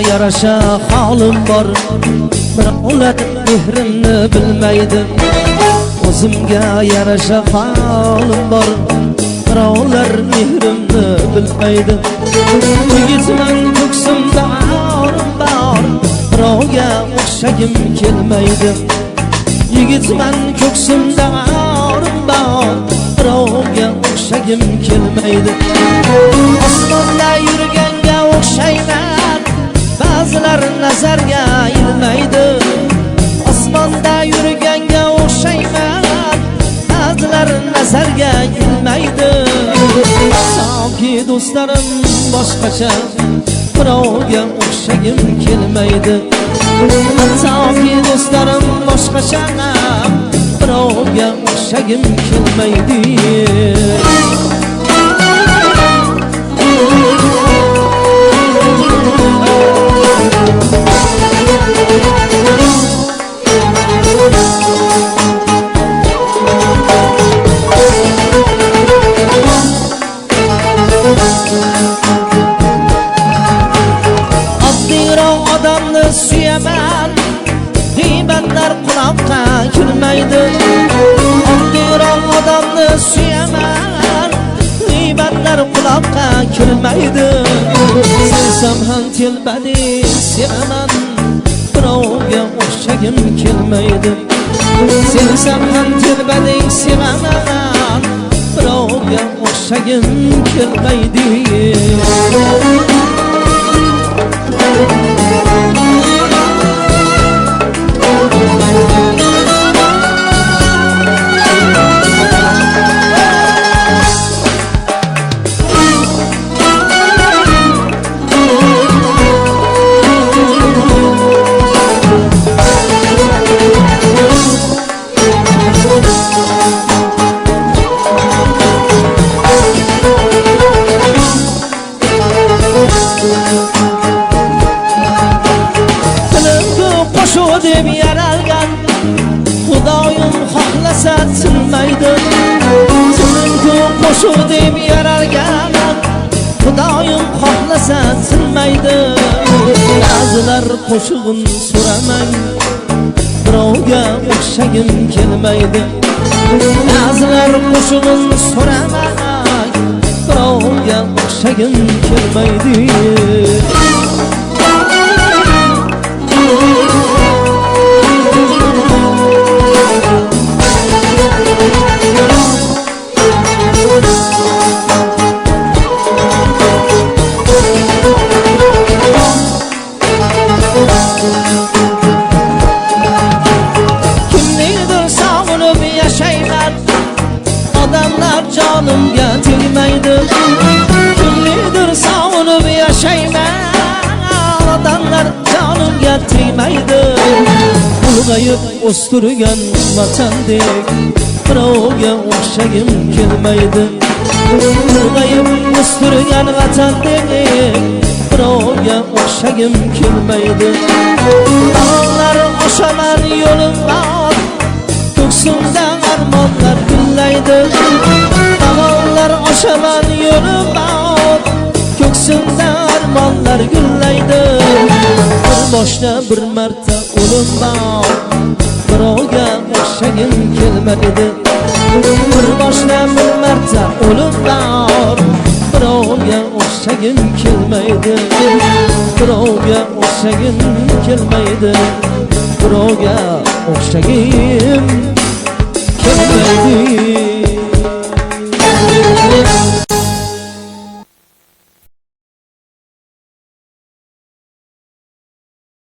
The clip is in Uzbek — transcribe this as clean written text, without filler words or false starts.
yarasha holim bor, birovlar mehrimni bilmaydi. O'zimga yarasha holim bor, birovlar mehrimni bilmaydi. Yigitman ko'ksimda orim bor, birovga o'xshagim kelmaydi. Yigitman ko'ksimda orim bor, birovga o'xshagim kelmaydi. Osmonda yurganga o'xshayman, ba'zilar nazarga ilmaydi. Osmonda yurganga o'xshayman, ba'zilar nazarga ilmaydi. Soki do'stlarim boshqacha, birovga o'xshagim kelmaydi. Soki do'stlarim boshqacha, birovga o'xshagim kelmaydi. Oddiroq odamni suyaman, g'iybatlar quloqqa kirmaydi. Oddiroq odamni suyaman, g'iybatlar quloqqa kirmaydi. Sevsam ham telbadek sevaman, birovga o'xshagim kelmaydi. Sevsam ham telbadek sevaman, birovga o'xshagim kelmaydi. Deb yaralgan, Xudoyim xohlasa tinmaydi. Tinimku qo'shuv deb yaralgan, Xudoyim xohlasa tinmaydi. Ba'zilar qo'shig'in so'ramang, birovga o'xshagim kelmaydi. Ba'zilar qo'shig'in so'ramang, birovga o'xshagim kelmaydi. Kimnidir sog'inib yashayman, odamlar jonimga tegmaydi. Kimnidir sog'inib yashayman, odamlar jonimga tegmaydi. Ulg'ayib o'stirgan vatandek, birovga o'xshagim kelmaydi. Ulg'ayib o'stirgan vatandek, birovga o'xshagim kelmaydi. Dog'lar oshaman yo'lim bor, ko'ksimda armonlar gullaydi. Dog'lar oshaman yo'lim bor, ko'ksimda armonlar gullaydi. Bir boshda bir marta o'lim bor, birovga o'xshagim kelmaydi. Bir boshda bir marta o'lim bor, birovga o'xshagim kelmaydi. Birovga o'xshagim kelmaydi. Birovga o'xshagim kelmaydi.